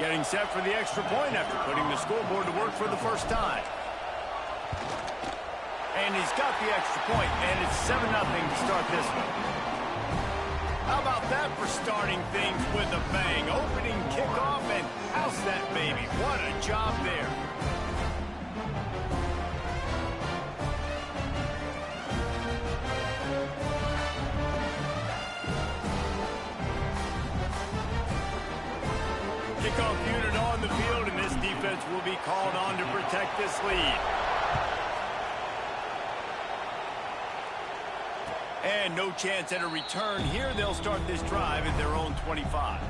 Getting set for the extra point after putting the scoreboard to work for the first time. And he's got the extra point, and it's 7-0 to start this one. How about that for starting things with a bang? Opening kickoff and house that baby. What a job there. Kickoff unit on the field, and this defense will be called on to protect this lead. And no chance at a return here. They'll start this drive at their own 25.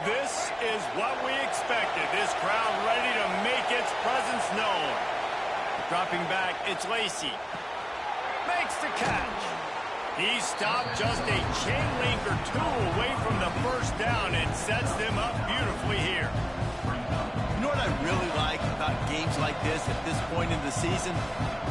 This is what we expected. This crowd ready to make its presence known. Dropping back, it's Lacey. Makes the catch. He stopped just a chain link or two away from the first down and sets them up beautifully here. You know what I really like about games like this at this point in the season?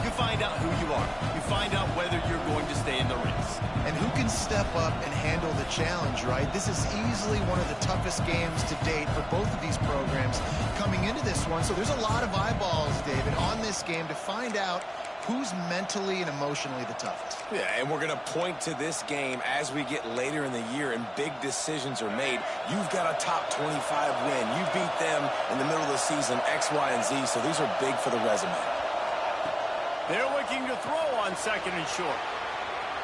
You find out who you are. You find out whether you're going to stay in the race. And who can step up and handle the challenge, right? This is easily one of the toughest games to date for both of these programs coming into this one. So there's a lot of eyeballs, David, on this game to find out who's mentally and emotionally the toughest. Yeah, and we're going to point to this game as we get later in the year and big decisions are made. You've got a top 25 win. You beat them in the middle of the season, X, Y, and Z, so these are big for the resume. They're looking to throw on second and short.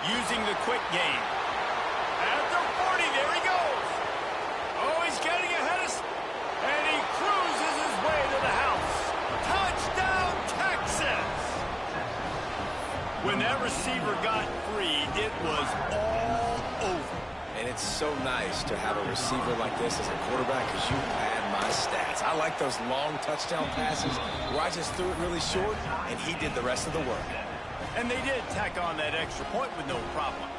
Using the quick game. At the 40, there he goes. Oh, he's getting ahead of us. And he cruises his way to the house. Touchdown, Texas! When that receiver got free, it was all over. And it's so nice to have a receiver like this as a quarterback because you pad my stats. I like those long touchdown passes where I just threw it really short, and he did the rest of the work. And they did tack on that extra point with no problem.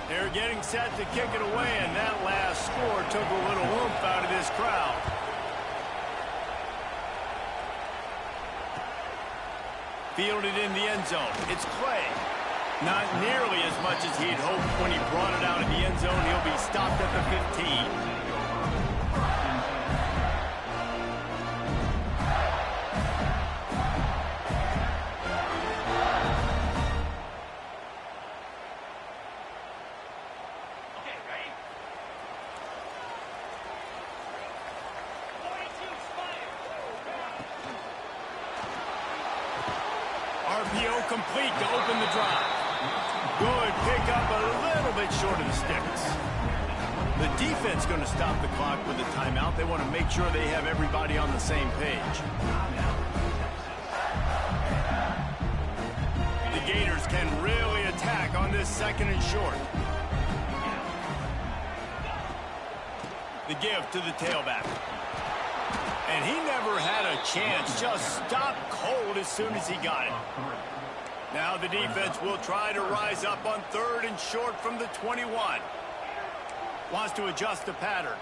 They're getting set to kick it away, and that last score took a little oomph out of this crowd. Fielded in the end zone. It's Clay. Not nearly as much as he'd hoped when he brought it out of the end zone. He'll be stopped at the 15. RPO complete to open the drive. Good pickup, a little bit short of the sticks. The defense going to stop the clock with a timeout. They want to make sure they have everybody on the same page. The Gators can really attack on this second and short. The give to the tailback. And he never had a chance, just stopped cold as soon as he got it. Now the defense will try to rise up on third and short from the 21. Wants to adjust the pattern.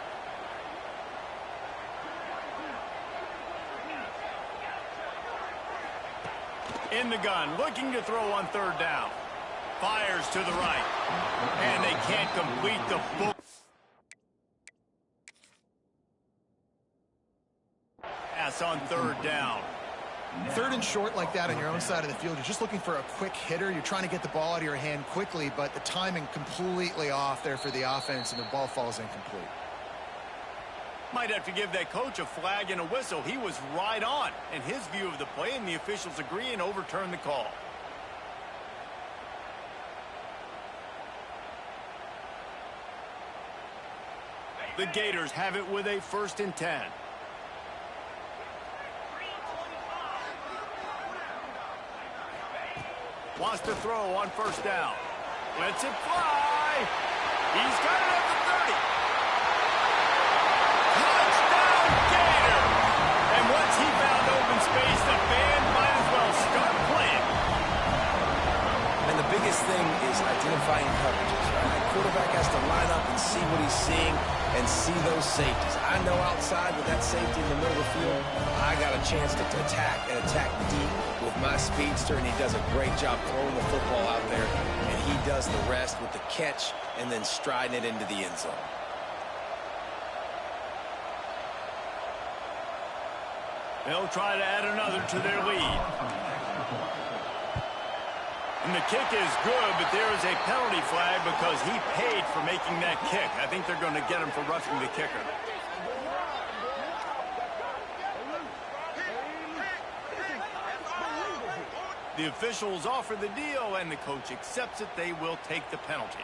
In the gun, looking to throw on third down. Fires to the right. And they can't complete the full pass on third down. Third and short like that on your own side of the field, you're just looking for a quick hitter. You're trying to get the ball out of your hand quickly, but the timing completely off there for the offense, and the ball falls incomplete. Might have to give that coach a flag and a whistle. He was right on in his view of the play, and the officials agree and overturn the call. The Gators have it with a 1st and 10. Wants to throw on first down. Lets it fly. He's got it at the 30. Touchdown, Gators! be seeing and see those safeties. I know outside with that safety in the middle of the field, I got a chance to attack and attack deep with my speedster, and he does a great job throwing the football out there, and he does the rest with the catch and then striding it into the end zone. They'll try to add another to their lead. And the kick is good, but there is a penalty flag because he paid for making that kick. I think they're going to get him for roughing the kicker. The officials offer the deal, and the coach accepts it. They will take the penalty.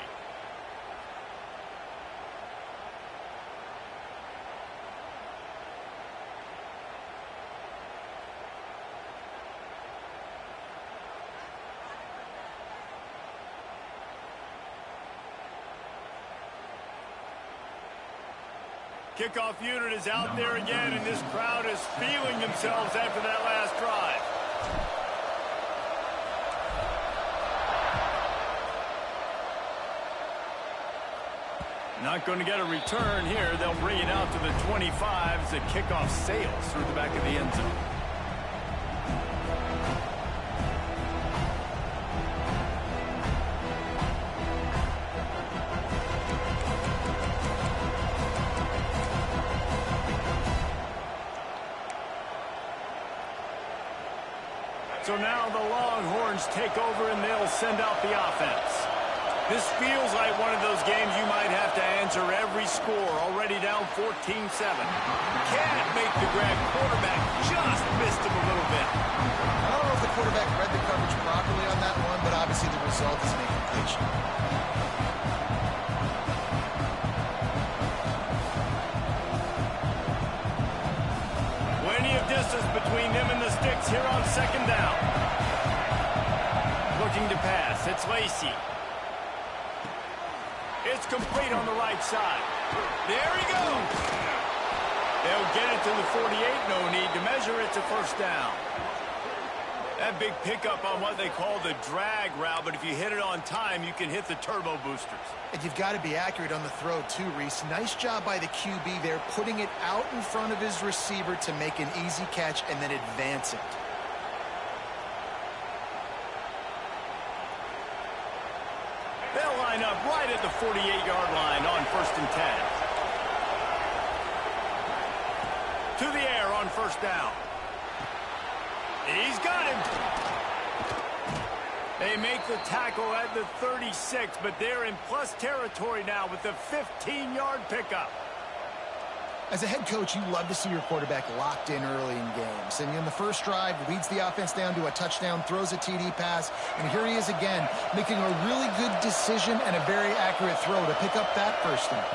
Kickoff unit is out there again, and this crowd is feeling themselves after that last drive. Not going to get a return here. They'll bring it out to the 25 as the kickoff sails through the back of the end zone. So now the Longhorns take over, and they'll send out the offense. This feels like one of those games you might have to answer every score. Already down 14-7. Can't make the grab. Quarterback just missed him a little bit. I don't know if the quarterback read the coverage properly on that one, but obviously the result is an incompletion. Plenty of distance between them and the sticks here on second down. Looking to pass. It's Lacy. It's complete on the right side. There he goes. They'll get it to the 48. No need to measure. It's a first down. That big pickup on what they call the drag route, but if you hit it on time, you can hit the turbo boosters. And you've got to be accurate on the throw too, Reese. Nice job by the QB there, putting it out in front of his receiver to make an easy catch and then advance it. They'll line up right at the 48-yard line on 1st and 10. To the air on first down. He's got him. They make the tackle at the 36, but they're in plus territory now with the 15-yard pickup. As a head coach, you love to see your quarterback locked in early in games. And in the first drive, leads the offense down to a touchdown, throws a TD pass, and here he is again, making a really good decision and a very accurate throw to pick up that first down.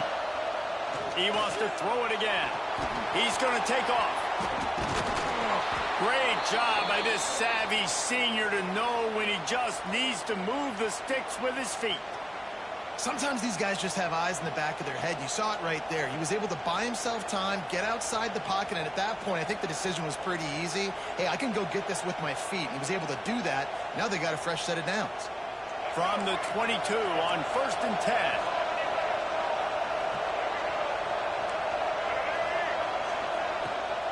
He wants to throw it again. He's going to take off. Great job by this savvy senior to know when he just needs to move the sticks with his feet. Sometimes these guys just have eyes in the back of their head. You saw it right there. He was able to buy himself time, get outside the pocket, and at that point, I think the decision was pretty easy. Hey, I can go get this with my feet. He was able to do that. Now they got a fresh set of downs. From the 22 on 1st and 10.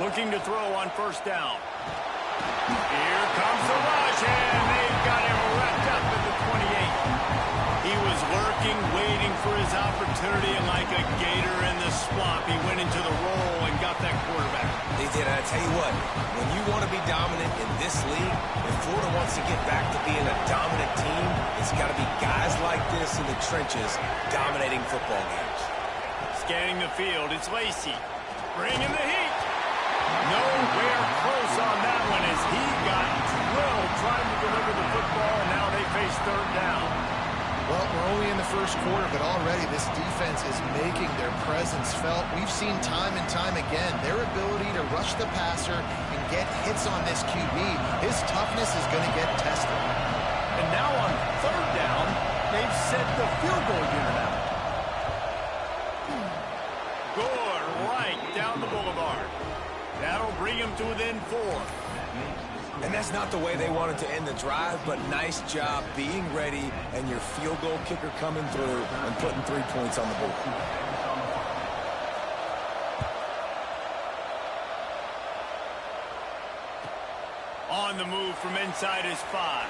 Looking to throw on first down. Here comes the rush, and they've got him wrapped up at the 28. He was lurking, waiting for his opportunity, and like a gator in the swamp, he went into the roll and got that quarterback. They did. I tell you what, when you want to be dominant in this league, if Florida wants to get back to being a dominant team, it's got to be guys like this in the trenches dominating football games. Scanning the field, it's Lacy. Bringing the heat. Nowhere close on that one as he got drilled trying to deliver the football, and now they face third down. Well, we're only in the first quarter, but already this defense is making their presence felt. We've seen time and time again their ability to rush the passer and get hits on this QB. His toughness is going to get tested. And now on third down, they've set the field goal unit out. Good right down the boulevard. That'll bring him to within 4. And that's not the way they wanted to end the drive, but nice job being ready and your field goal kicker coming through and putting 3 points on the board. from inside his 5.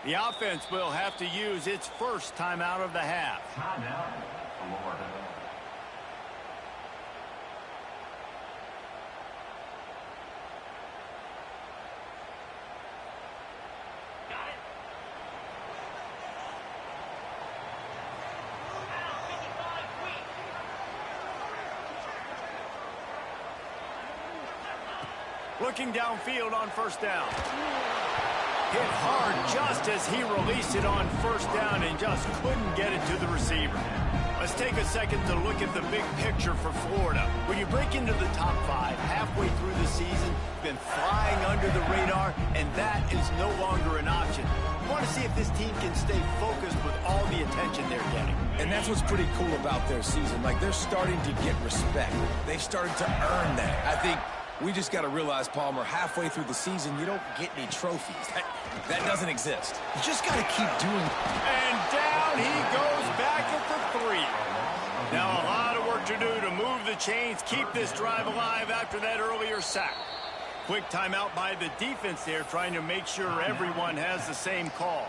The offense will have to use its first timeout of the half. Timeout, Florida. Looking downfield on first down. Hit hard just as he released it on first down and just couldn't get it to the receiver. Let's take a second to look at the big picture for Florida. When you break into the top 5 halfway through the season, you've been flying under the radar, and that is no longer an option. You want to see if this team can stay focused with all the attention they're getting. And that's what's pretty cool about their season. Like, they're starting to get respect. They've started to earn that. I think we just got to realize, Palmer, halfway through the season, you don't get any trophies. That doesn't exist. You just got to keep doing it. And down he goes back at the 3. Now a lot of work to do to move the chains, keep this drive alive after that earlier sack. Quick timeout by the defense there, trying to make sure everyone has the same call.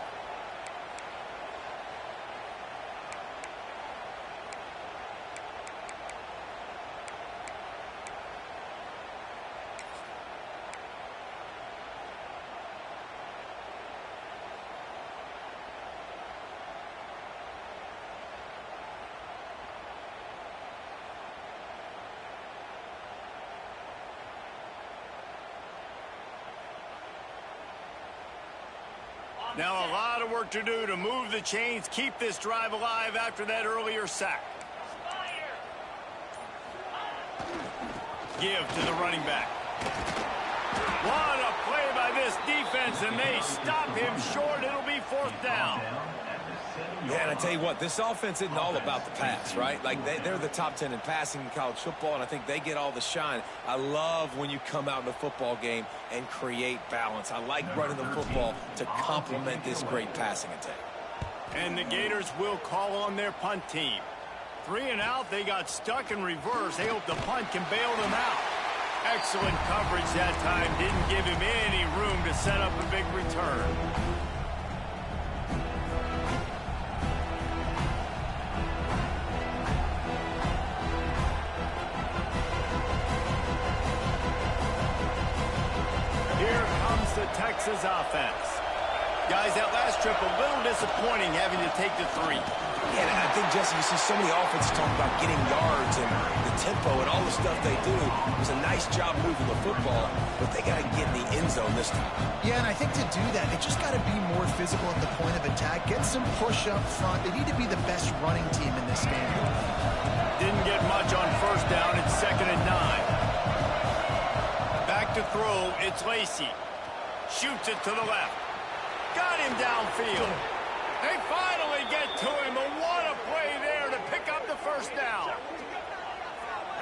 Now a lot of work to do to move the chains, keep this drive alive after that earlier sack. Give to the running back. What a play by this defense, and they stop him short. It'll be 4th down. Yeah, and I tell you what, this offense isn't all about the pass, right? Like, they're the top 10 in passing in college football, and I think they get all the shine. I love when you come out in a football game and create balance. I like running the football to complement this great passing attack. And the Gators will call on their punt team. 3 and out, they got stuck in reverse. They hope the punt can bail them out. Excellent coverage that time. Didn't give him any room to set up a big return. Here comes the Texas offense. Guys, that last trip, a little disappointing having to take the 3. Yeah, and I think, Jesse, you see so many offenses talk about getting yards and the tempo and all the stuff they do. It was a nice job moving the football, but they got to get in the end zone this time. Yeah, and I think to do that, they just got to be more physical at the point of attack. Get some push up front. They need to be the best running team in this game. Didn't get much on first down. It's 2nd and 9. Back to throw. It's Lacey. Shoots it to the left. Got him downfield. They finally get to him, and what a play there to pick up the first down.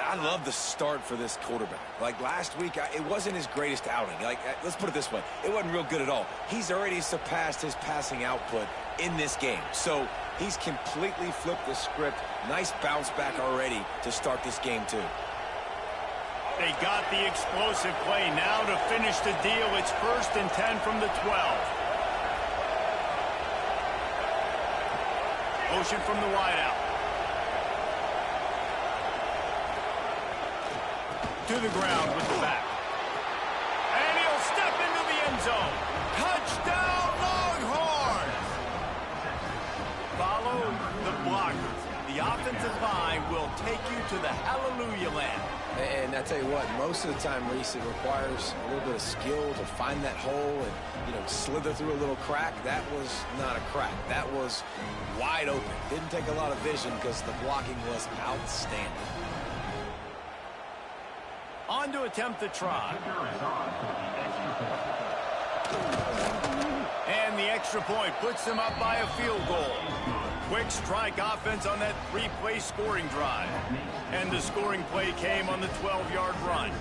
I love the start for this quarterback. Like last week, it wasn't his greatest outing. Like, let's put it this way. It wasn't real good at all. He's already surpassed his passing output in this game. So he's completely flipped the script. Nice bounce back already to start this game, too. They got the explosive play now to finish the deal. It's 1st and 10 from the 12. Motion from the wideout. To the ground with the back. And he'll step into the end zone. Touchdown, Longhorns! Follow the blockers. The offensive line will take you to the hallelujah land. And I tell you what, most of the time, Reese, it requires a little bit of skill to find that hole and, slither through a little crack. That was not a crack. That was wide open. Didn't take a lot of vision because the blocking was outstanding. On to attempt the try. And the extra point, puts them up by a field goal. Quick strike offense on that 3-play scoring drive. And the scoring play came on the 12-yard run.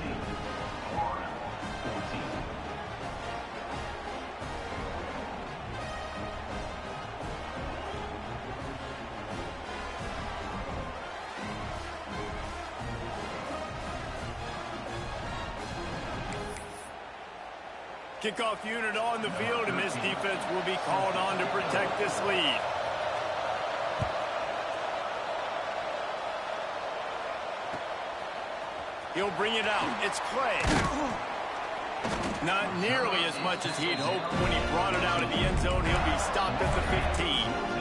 Kickoff unit on the field, and this defense will be called on to protect this lead. He'll bring it out. It's Clay. Not nearly as much as he'd hoped when he brought it out of the end zone. He'll be stopped at the 15.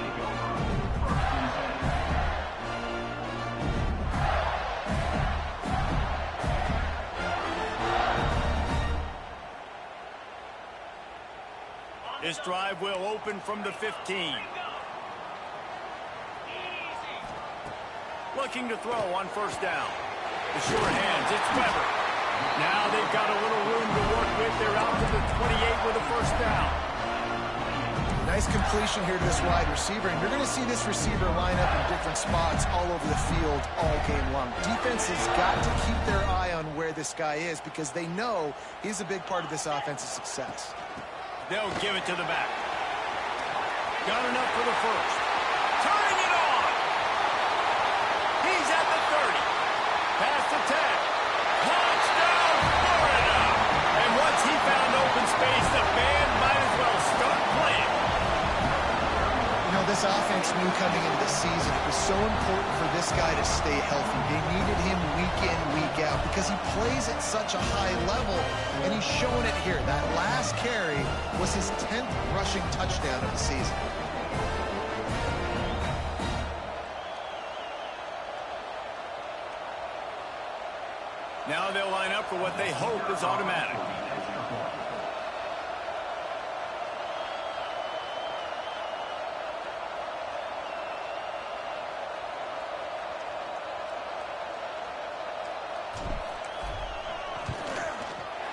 This drive will open from the 15. Looking to throw on first down. The short hands, it's Weber. Now they've got a little room to work with. They're out to the 28 with a first down. Nice completion here to this wide receiver, and you're going to see this receiver line up in different spots all over the field all game long. Defense has got to keep their eye on where this guy is because they know he's a big part of this offense's success. They'll give it to the back. Got enough for the first. Turning it on. He's at the 30. Past the 10. Touchdown, Florida. And once he found open space, the band might as well start playing. You know, this offense knew coming into the season it was so important for this guy to stay healthy. They needed him week in, week out because he plays at such a high level, and he's showing it here. That last carry was his 10th rushing touchdown of the season. Now they'll line up for what they hope is automatic.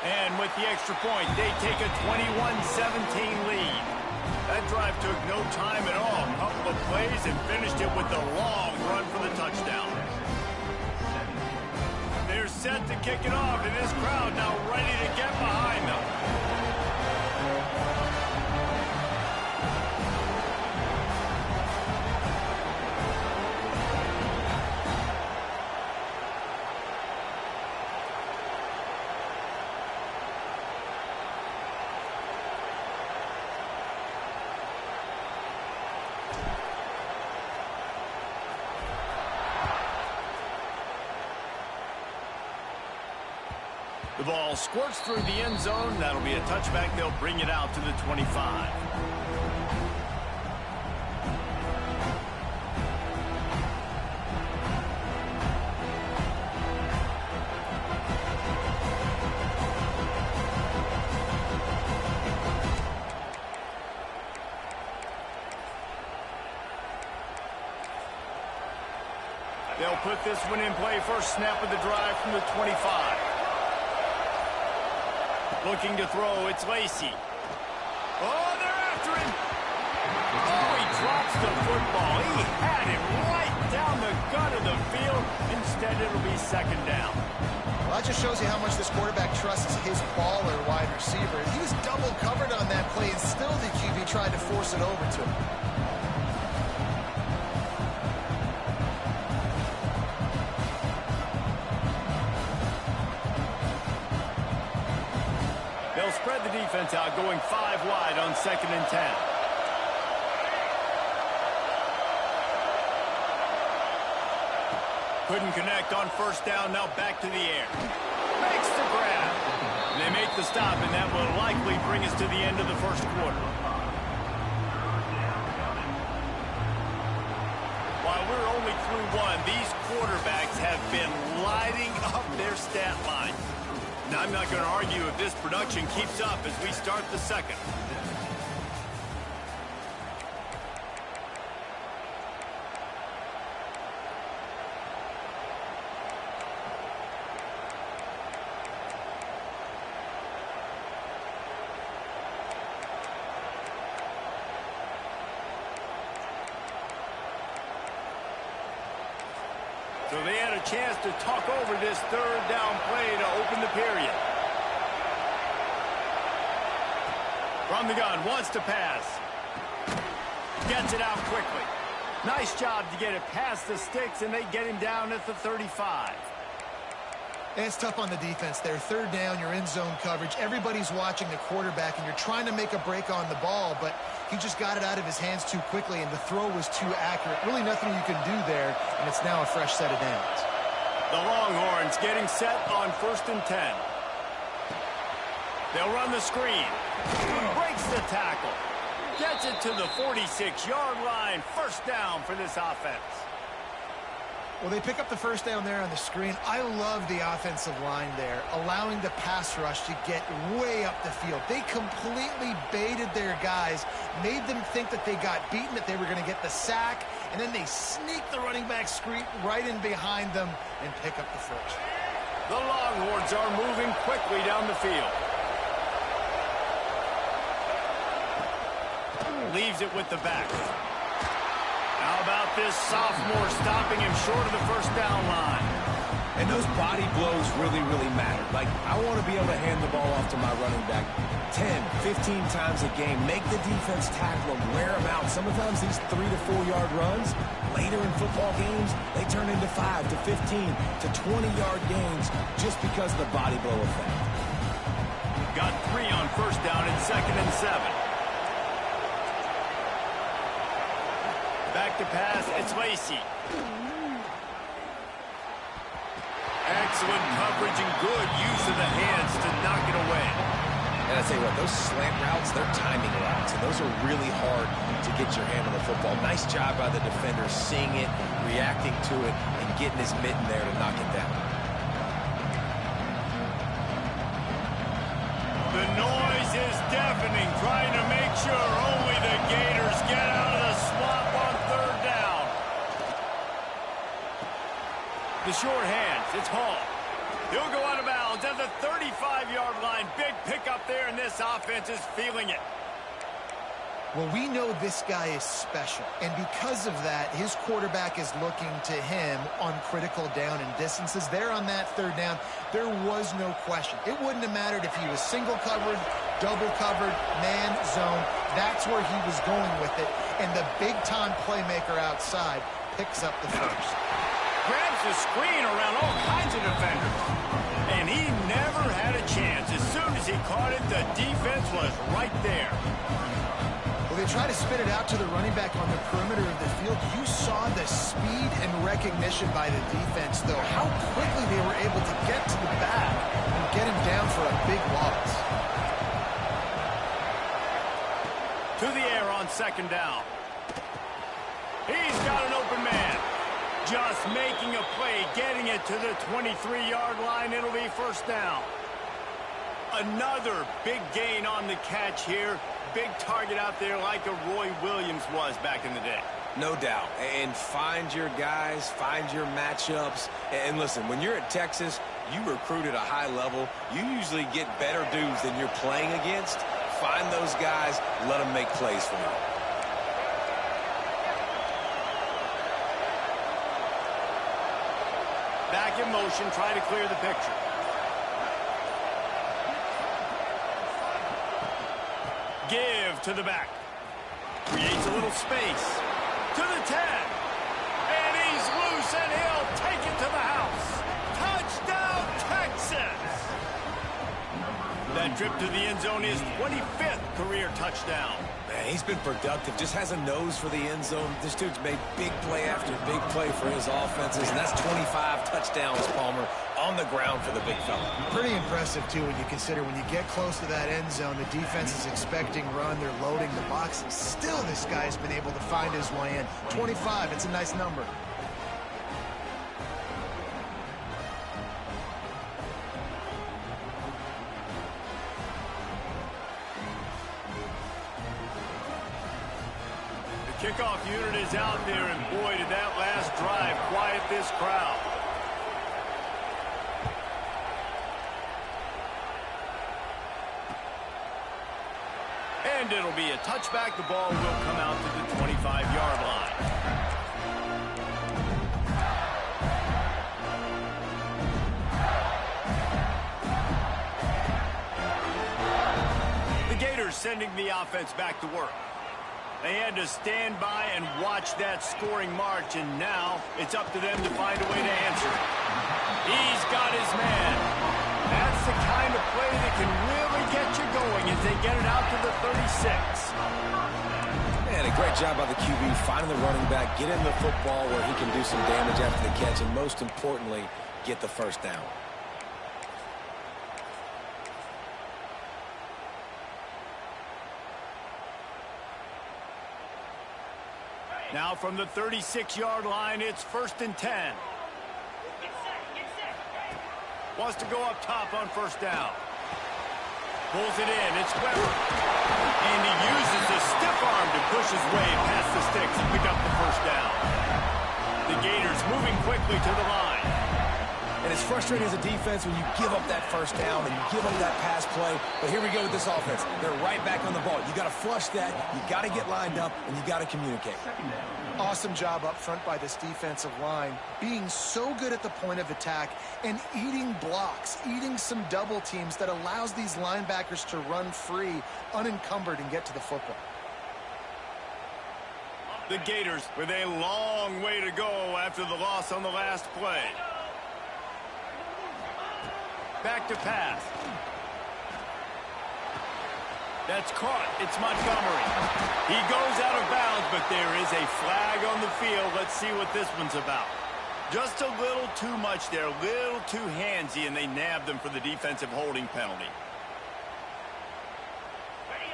And with the extra point, they take a 21-17 lead. That drive took no time at all. A couple of plays and finished it with a long run for the touchdown. They're set to kick it off, and this crowd now ready to get behind them. The ball squirts through the end zone. That'll be a touchback. They'll bring it out to the 25. They'll put this one in play. First snap of the drive from the 25. Looking to throw, it's Lacy. Oh, they're after him. Oh, he drops the football. He had it right down the gut of the field. Instead, it'll be second down. Well, that just shows you how much this quarterback trusts his baller wide receiver. He was double covered on that play, and still the QB tried to force it over to him. Spread the defense out, going 5 wide on 2nd and 10. Couldn't connect on first down, now back to the air. Makes the grab. And they make the stop, and that will likely bring us to the end of the first quarter. While we're only through one, these quarterbacks have been lighting up their stat line. Now, I'm not going to argue if this production keeps up as we start the second. So they had a chance to talk over this third down play to open the period. From the gun, wants to pass. Gets it out quickly. Nice job to get it past the sticks, and they get him down at the 35. And it's tough on the defense there. Third down, you're in zone coverage. Everybody's watching the quarterback, and you're trying to make a break on the ball, but he just got it out of his hands too quickly, and the throw was too accurate. Really nothing you can do there, and it's now a fresh set of downs. The Longhorns getting set on 1st and 10. They'll run the screen. Breaks the tackle. Gets it to the 46-yard line. First down for this offense. Well, they pick up the first down there on the screen. I love the offensive line there, allowing the pass rush to get way up the field. They completely baited their guys, made them think that they got beaten, that they were going to get the sack, and then they sneak the running back screen right in behind them and pick up the first. The Longhorns are moving quickly down the field. Leaves it with the back. How about this sophomore stopping him short of the first down line? And those body blows really, really matter. Like, I want to be able to hand the ball off to my running back 10, 15 times a game. Make the defense tackle him, wear him out. Sometimes these 3 to 4 yard runs, later in football games, they turn into 5 to 15 to 20-yard gains just because of the body blow effect. Got 3 on first down and 2nd and 7. Back to pass, it's Lacey. Excellent coverage and good use of the hands to knock it away. And I tell you what, those slant routes, they're timing routes, and those are really hard to get your hand on the football. Nice job by the defender seeing it, reacting to it, and getting his mitten there to knock it down. The noise is deafening, trying to make sure only the Gators get out of the swamp on third down. The short hands, it's Hall. He'll go out of bounds at the 35-yard line. Big pickup there, and this offense is feeling it. Well, we know this guy is special, and because of that, his quarterback is looking to him on critical down and distances. There on that third down, there was no question. It wouldn't have mattered if he was single covered, double covered, man, zone. That's where he was going with it, and the big-time playmaker outside picks up the first. Grabs the screen around all kinds of defenders, and he never had a chance. As soon as he caught it, the defense was right there. Well, they try to spit it out to the running back on the perimeter of the field. You saw the speed and recognition by the defense, though. How quickly they were able to get to the back and get him down for a big loss. To the air on 2nd down. He's got an open man. Just making a play, getting it to the 23-yard line. It'll be first down. Another big gain on the catch here. Big target out there like a Roy Williams was back in the day. No doubt. And find your guys, find your matchups. And listen, when you're at Texas, you recruit at a high level. You usually get better dudes than you're playing against. Find those guys, let them make plays for you. Back in motion, try to clear the picture. Give to the back. Creates a little space. To the 10. And he's loose, and he'll take it to the house. Touchdown, Texas! That trip to the end zone is 25th career touchdown. Man, he's been productive. Just has a nose for the end zone. This dude's made big play after big play for his offenses, and that's 25 touchdowns, Palmer, on the ground for the big fella. Pretty impressive, too, when you consider when you get close to that end zone, the defense is expecting run. They're loading the box, and still this guy's been able to find his way in. 25, it's a nice number. Kickoff unit is out there, and boy, did that last drive quiet this crowd. And it'll be a touchback. The ball will come out to the 25-yard line. Gators sending the offense back to work. They had to stand by and watch that scoring march, and now it's up to them to find a way to answer it. He's got his man. That's the kind of play that can really get you going as they get it out to the 36. Man, a great job by the QB finding the running back, get him the football where he can do some damage after the catch, and most importantly, get the first down. Now from the 36-yard line, it's 1st and 10. Wants to go up top on first down. Pulls it in. It's Weber. And he uses the stiff arm to push his way past the sticks and pick up the first down. The Gators moving quickly to the line. And it's frustrating as a defense when you give up that first down and you give up that pass play. But here we go with this offense. They're right back on the ball. You got to flush that. You got to get lined up, and you got to communicate. Awesome job up front by this defensive line, being so good at the point of attack and eating blocks, eating some double teams that allows these linebackers to run free, unencumbered, and get to the football. The Gators with a long way to go after the loss on the last play. Back to pass. That's caught. It's Montgomery. He goes out of bounds, but there is a flag on the field. Let's see what this one's about. Just a little too much there, a little too handsy, and they nabbed them for the defensive holding penalty.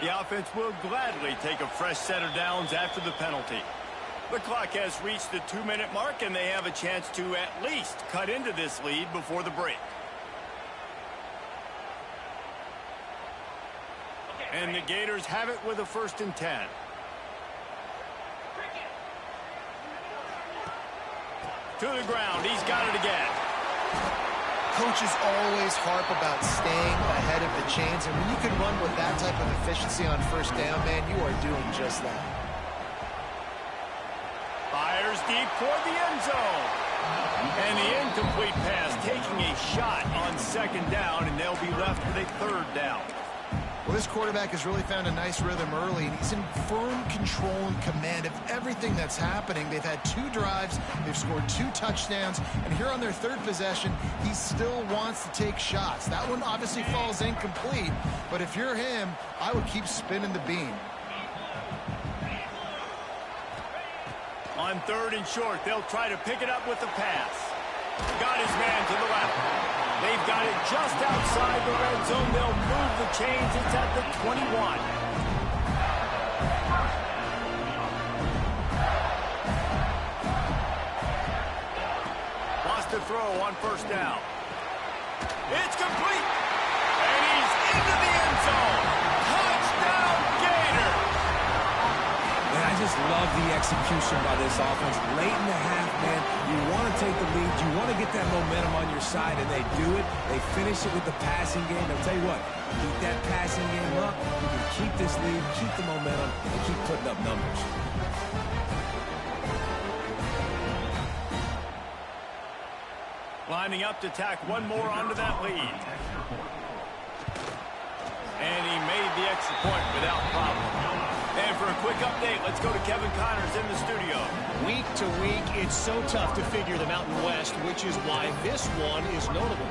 The offense will gladly take a fresh set of downs after the penalty. The clock has reached the 2-minute mark, and they have a chance to at least cut into this lead before the break. And the Gators have it with a 1st and 10. To the ground. He's got it again. Coaches always harp about staying ahead of the chains, and when you can run with that type of efficiency on first down, man, you are doing just that. Fires deep toward the end zone. And the incomplete pass taking a shot on 2nd down, and they'll be left with a 3rd down. Well, this quarterback has really found a nice rhythm early, and he's in firm control and command of everything that's happening. They've had 2 drives, they've scored 2 touchdowns, and here on their 3rd possession, he still wants to take shots. That one obviously falls incomplete, but if you're him, I would keep spinning the beam. On 3rd and short, they'll try to pick it up with the pass. Got his man to the left. They've got it just outside the red zone. They'll move the chains. It's at the 21. Lost a throw on first down. It's complete. And he's into the end zone. Touchdown, Gator. Man, I just love the execution by this offense. Late in the half, man, you want to take the lead. You want to get that momentum on your side, and they do it. They finish it with the passing game. I'll tell you what, keep that passing game up. You can keep this lead, keep the momentum, and keep putting up numbers. Lining up to tack one more onto that lead. And he made the extra point without problem. And for a quick update, let's go to Kevin Connors in the studio. Week to week, it's so tough to figure the Mountain West, which is why this one is notable.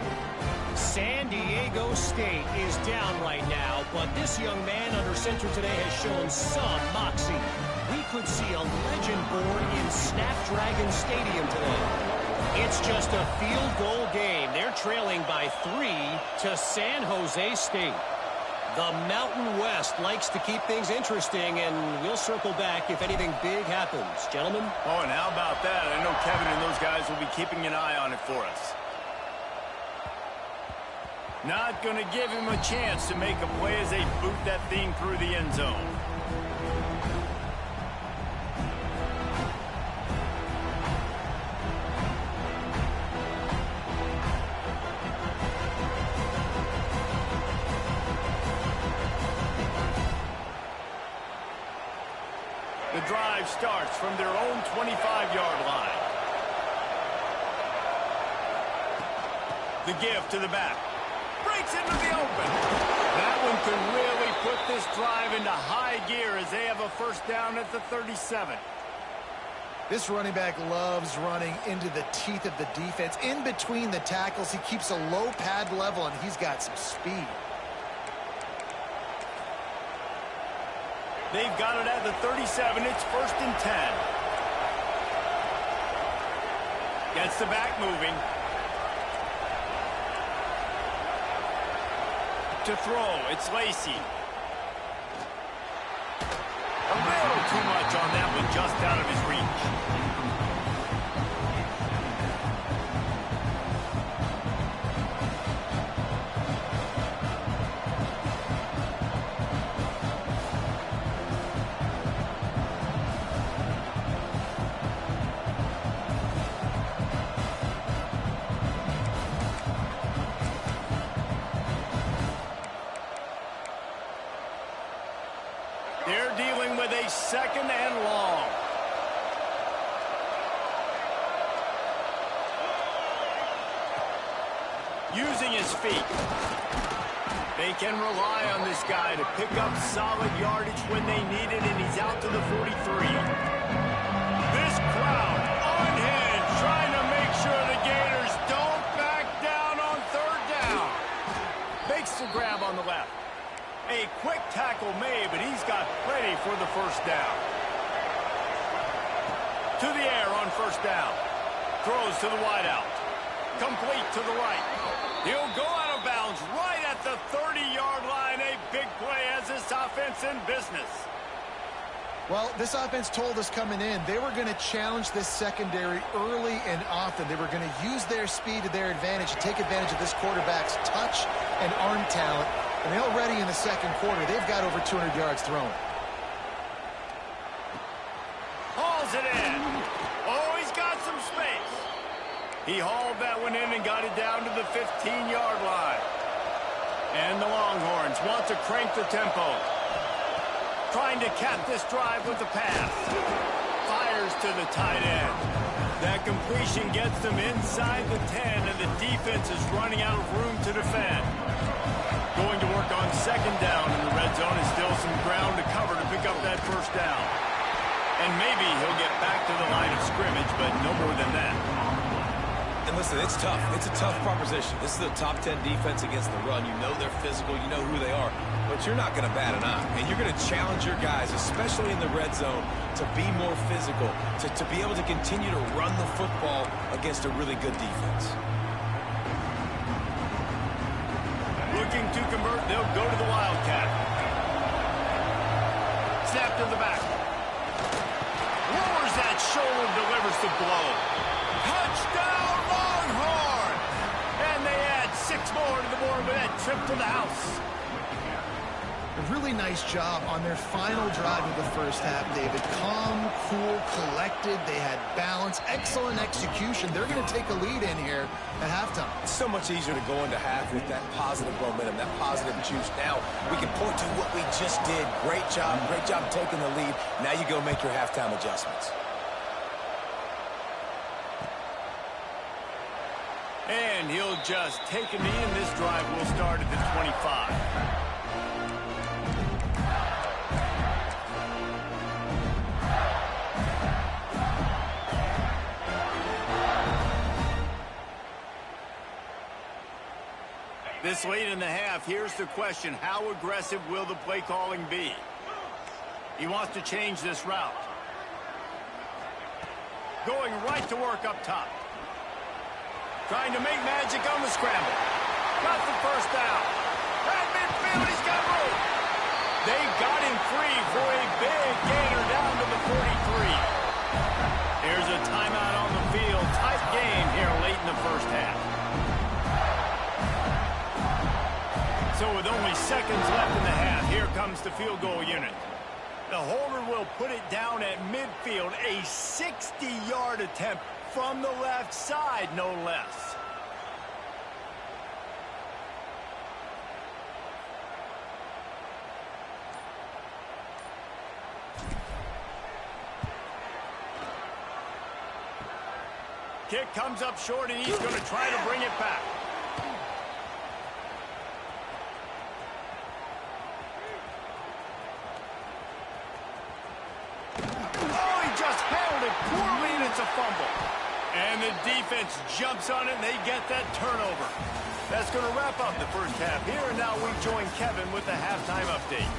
San Diego State is down right now, but this young man under center today has shown some moxie. We could see a legend born in Snapdragon Stadium today. It's just a field goal game. They're trailing by 3 to San Jose State. The Mountain West likes to keep things interesting, and we'll circle back if anything big happens. Gentlemen? Oh, and how about that? I know Kevin and those guys will be keeping an eye on it for us. Not going to give him a chance to make a play as they boot that thing through the end zone. The drive starts from their own 25-yard line. The give to the back. Breaks into the open. That one could really put this drive into high gear as they have a first down at the 37. This running back loves running into the teeth of the defense. In between the tackles, he keeps a low pad level, and he's got some speed. They've got it at the 37. It's 1st and 10. Gets the back moving. To throw, it's Lacy. A little too much on that one, just out of his reach. They're dealing with a 2nd and long. Using his feet. They can rely on this guy to pick up solid yardage when they need it, and he's out to the 43. This crowd unhinged, trying to make sure the Gators don't back down on 3rd down. Makes the grab on the left. A quick tackle made, but he's got plenty for the 1st down. To the air on 1st down. Throws to the wideout. Complete to the right. He'll go out of bounds right at the 30-yard line. A big play as this offense in business. Well, this offense told us coming in they were going to challenge this secondary early and often. They were going to use their speed to their advantage and take advantage of this quarterback's touch and arm talent. And already in the 2nd quarter, they've got over 200 yards thrown. Hauls it in. Oh, he's got some space. He hauled that one in and got it down to the 15-yard line. And the Longhorns want to crank the tempo. Trying to cap this drive with the pass. Fires to the tight end. That completion gets them inside the 10, and the defense is running out of room to defend. Going to work on 2nd down in the red zone, and still some ground to cover to pick up that 1st down. And maybe he'll get back to the line of scrimmage, but no more than that. And listen, it's tough. It's a tough proposition. This is a top 10 defense against the run. You know they're physical. You know who they are. But you're not going to bat an eye. And you're going to challenge your guys, especially in the red zone, to be more physical, to be able to continue to run the football against a really good defense. Looking to convert, they'll go to the Wildcat. Snap to the back. Lowers that shoulder, delivers the blow. Touchdown, Longhorn! And they add 6 more to the board with that trip to the house. A really nice job on their final drive of the 1st half, David. Calm, cool, collected. They had balance. Excellent execution. They're going to take a lead in here at halftime. It's so much easier to go into half with that positive momentum, that positive juice. Now we can point to what we just did. Great job taking the lead. Now you go make your halftime adjustments. And he'll just take a knee, and this drive will start at the 25. This late in the half, here's the question. How aggressive will the play calling be? He wants to change this route. Going right to work up top. Trying to make magic on the scramble. Got the 1st down. At midfield, he's got room. They got him free for a big gainer down to the 43. Here's a timeout on the field. Tight game here late in the 1st half. So with only seconds left in the half, here comes the field goal unit. The holder will put it down at midfield. A 60-yard attempt from the left side, no less. Kick comes up short, and he's going to try to bring it back. fumble. And the defense jumps on it, and they get that turnover. That's going to wrap up the first half here, and now we join Kevin with the halftime update.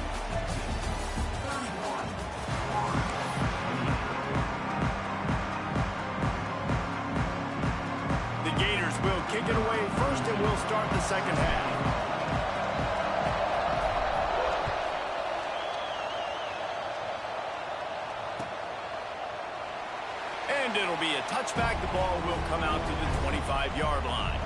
The Gators will kick it away first, and we'll start the second half. And it'll be a touchback. The ball will come out to the 25-yard line.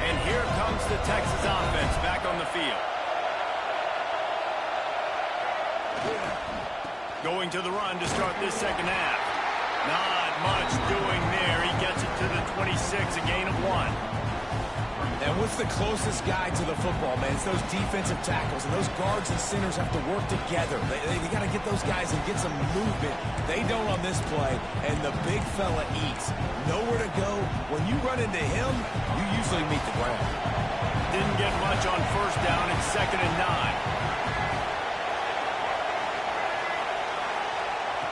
And here comes the Texas offense back on the field. Going to the run to start this second half. Not much doing there. He gets it to the 26, a gain of 1. And what's the closest guy to the football, man? It's those defensive tackles, and those guards and centers have to work together. They got to get those guys and get some movement. They don't on this play, and the big fella eats. Nowhere to go. When you run into him, you usually meet the ground. Didn't get much on first down. It's 2nd and 9.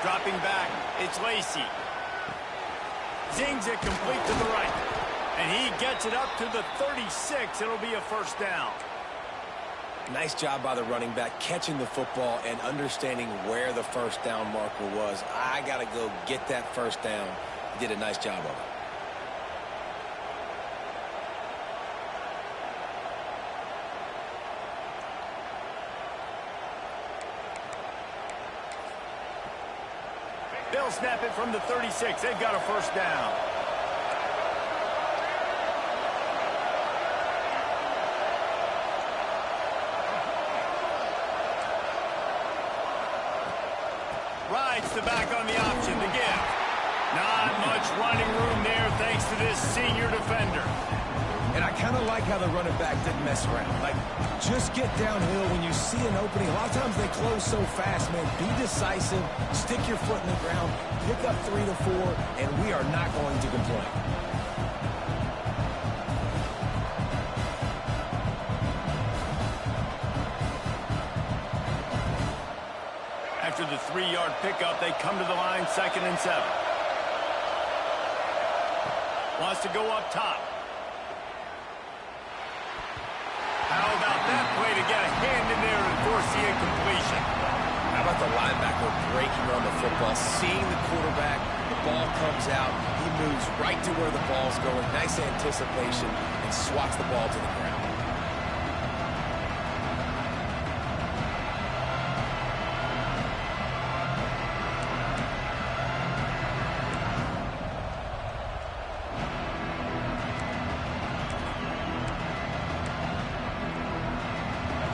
Dropping back, it's Lacey. Zings it complete to the right. And he gets it up to the 36. It'll be a first down. Nice job by the running back, catching the football and understanding where the first down marker was. I got to go get that first down. He did a nice job of it. They'll snap it from the 36. They've got a first down. Rides the back on the option. The give. Not much running room there thanks to this senior defender. And I kind of like how the running back didn't mess around. Like, just get downhill when you see an opening. A lot of times they close so fast, man. Be decisive, stick your foot in the ground, pick up 3 to 4, and we are not going to complain. After the 3-yard pickup, they come to the line, 2nd and 7. Wants to go up top. How about that play to get a hand in there and force the incompletion? How about the linebacker breaking on the football, seeing the quarterback, the ball comes out, he moves right to where the ball's going, nice anticipation, and swats the ball to the ground.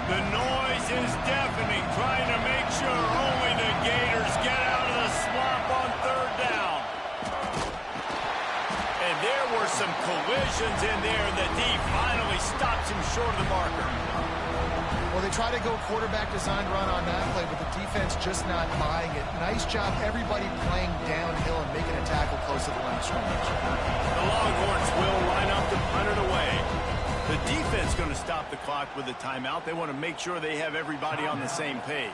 The noise is deafening, trying to make sure only the Gators get out of the swamp on 3rd down. And there were some collisions in there, and the D finally stops him short of the marker. Well, they try to go quarterback design run on that play, but the defense just not buying it. Nice job, everybody playing downhill and making a tackle close to the line of scrimmage. The Longhorns will line up to punt it away. The defense going to stop the clock with a timeout. They want to make sure they have everybody on the same page.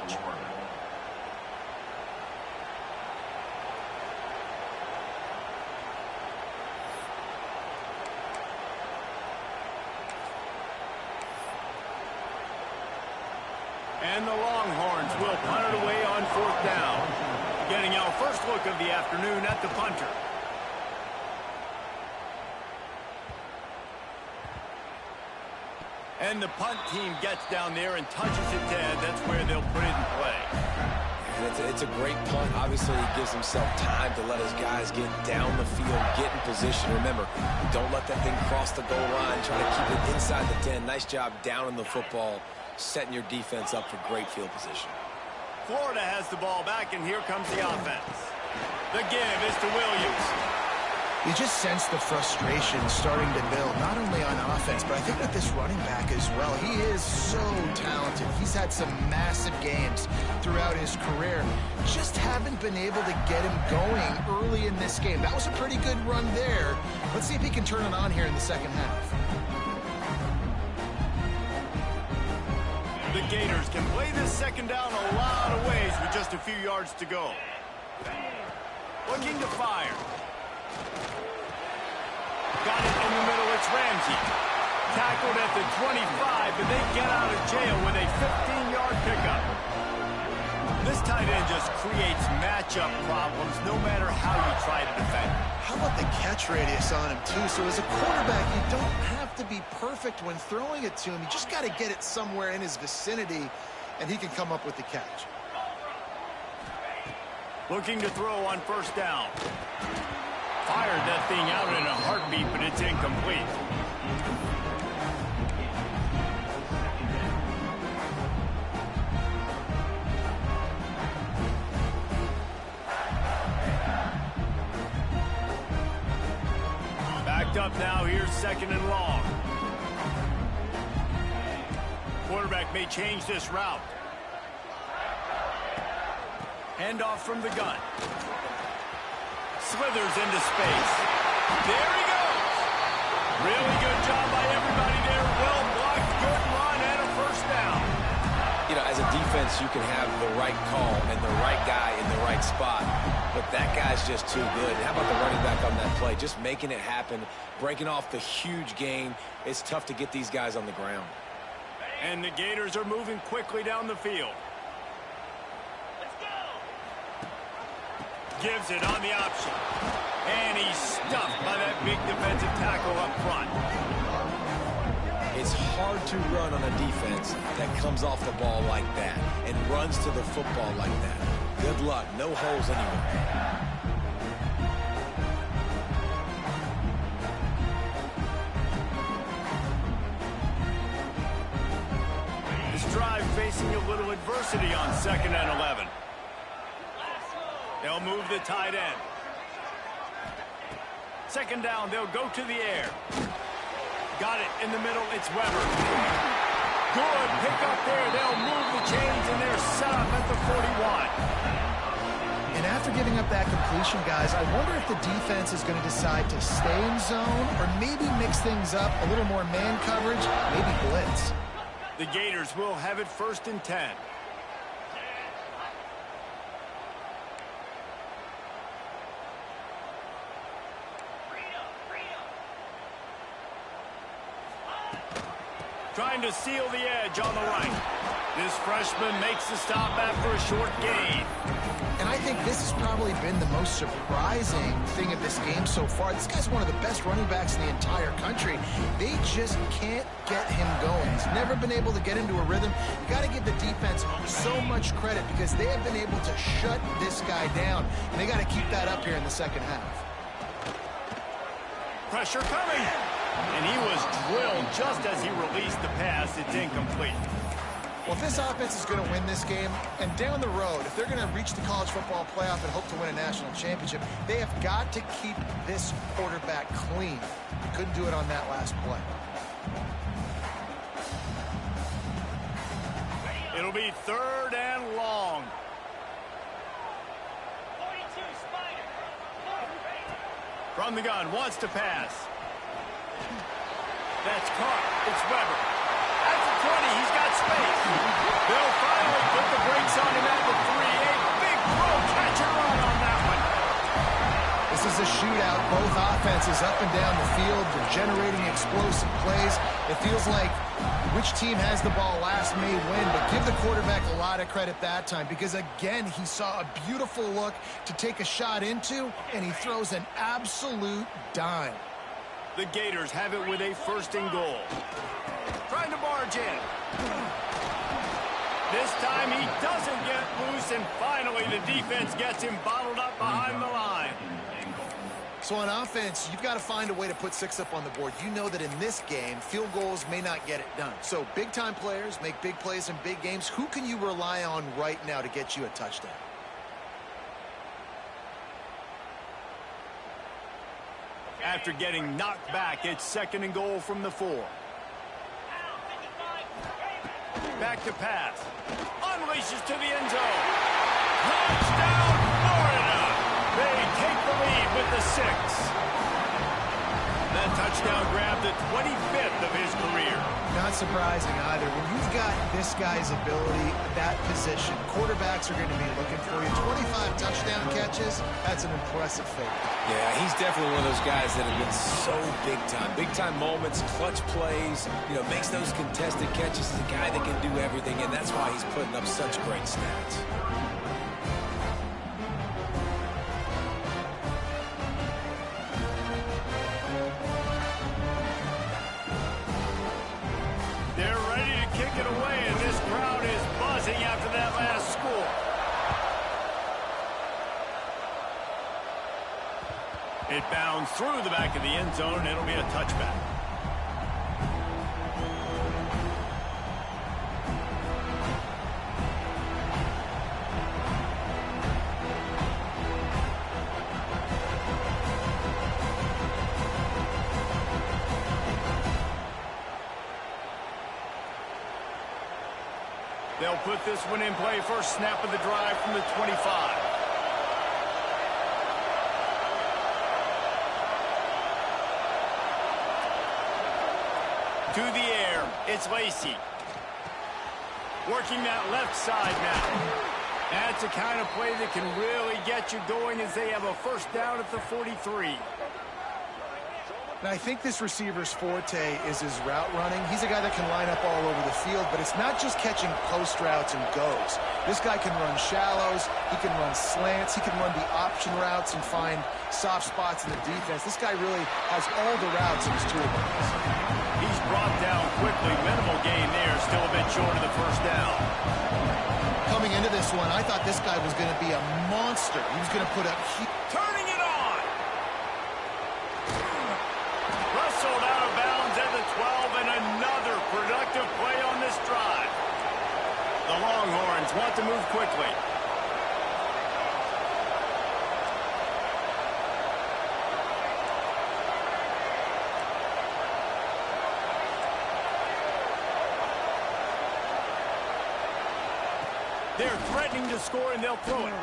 And the Longhorns will punt it away on 4th down. Getting our first look of the afternoon at the punter. And the punt team gets down there and touches it dead. That's where they'll put it in play. And it's a great punt. Obviously, he gives himself time to let his guys get down the field, get in position. Remember, don't let that thing cross the goal line. Try to keep it inside the 10. Nice job down in the football, setting your defense up for great field position. Florida has the ball back, and here comes the offense. The give is to Williams. You just sense the frustration starting to build, not only on offense, but I think with this running back as well. He is so talented. He's had some massive games throughout his career. Just haven't been able to get him going early in this game. That was a pretty good run there, Let's see if he can turn it on here in the second half. The Gators can play this second down a lot of ways with just a few yards to go. Looking to fire. Got it in the middle. It's Ramsey. Tackled at the 25, and they get out of jail with a 15-yard pickup. This tight end just creates matchup problems no matter how you try to defend. How about the catch radius on him, too? So as a quarterback, you don't have to be perfect when throwing it to him. You just got to get it somewhere in his vicinity, and he can come up with the catch. Looking to throw on first down. Fired that thing out in a heartbeat, but it's incomplete. Backed up now. Here's second and long. Quarterback may change this route. Handoff from the gun. Slithers into space. There he goes. Really good job by everybody there. Well blocked, good run, and a first down. You know, as a defense, you can have the right call and the right guy in the right spot, but that guy's just too good. How about the running back on that play? Just making it happen, breaking off the huge gain. It's tough to get these guys on the ground. And the Gators are moving quickly down the field. Gives it on the option. And he's stuffed by that big defensive tackle up front. It's hard to run on a defense that comes off the ball like that and runs to the football like that. Good luck. No holes anywhere. This drive facing a little adversity on 2nd and 11. They'll move the tight end. Second down, they'll go to the air. Got it in the middle, it's Weber. Good pick up there. They'll move the chains, and they're set up at the 41. And after giving up that completion, guys, I wonder if the defense is going to decide to stay in zone or maybe mix things up, a little more man coverage, maybe blitz. The Gators will have it 1st and 10. Trying to seal the edge on the right. This freshman makes the stop after a short gain. And I think this has probably been the most surprising thing of this game so far. This guy's one of the best running backs in the entire country. They just can't get him going. He's never been able to get into a rhythm. You got to give the defense so much credit because they have been able to shut this guy down. And they got to keep that up here in the second half. Pressure coming. And he was drilled just as he released the pass. It's incomplete. Well, if this offense is going to win this game, and down the road, if they're going to reach the college football playoff and hope to win a national championship, they have got to keep this quarterback clean. Couldn't do it on that last play. It'll be 3rd and long. From the gun, wants to pass. That's caught. It's Weber. At the 20, he's got space. They'll finally put the brakes on him at the 3. A big throw, catch and run on that one. This is a shootout. Both offenses up and down the field. They're generating explosive plays. It feels like which team has the ball last may win, but give the quarterback a lot of credit that time because, again, he saw a beautiful look to take a shot into, and he throws an absolute dime. The Gators have it with a 1st and goal. Trying to barge in. This time he doesn't get loose, and finally the defense gets him bottled up behind the line. So on offense, you've got to find a way to put 6 up on the board. You know that in this game, field goals may not get it done. So big-time players make big plays in big games. Who can you rely on right now to get you a touchdown? After getting knocked back, it's 2nd and goal from the 4. Back to pass. Unleashes to the end zone. Touchdown, Florida! They take the lead with the 6. that touchdown grab, the 25th of his career. Not surprising either. When you've got this guy's ability, that position, quarterbacks are going to be looking for you. 25 touchdown catches, that's an impressive feat. Yeah, he's definitely one of those guys that have been so big time. Big time moments, clutch plays, makes those contested catches. He's a guy that can do everything, and that's why he's putting up such great stats. They're ready to kick it away, and this crowd is buzzing after that last score. It bounds through the back of the end zone, and it'll be a touchback. They'll put this one in play. First snap of the drive from the 25. To the air, it's Lacey. Working that left side now. That's the kind of play that can really get you going as they have a first down at the 43. Now, I think this receiver's forte is his route running. He's a guy that can line up all over the field, but it's not just catching post routes and goes. This guy can run shallows, he can run slants, he can run the option routes and find soft spots in the defense. This guy really has all the routes in his toolbox. He's brought down quickly. Minimal gain there, still a bit short of the first down. Coming into this one, I thought this guy was going to be a monster. He was going to put up huge... Turning it on! Wrestled out of bounds at the 12, and another productive play on this drive. The Longhorns want to move quickly. They're threatening to score, and they'll throw it.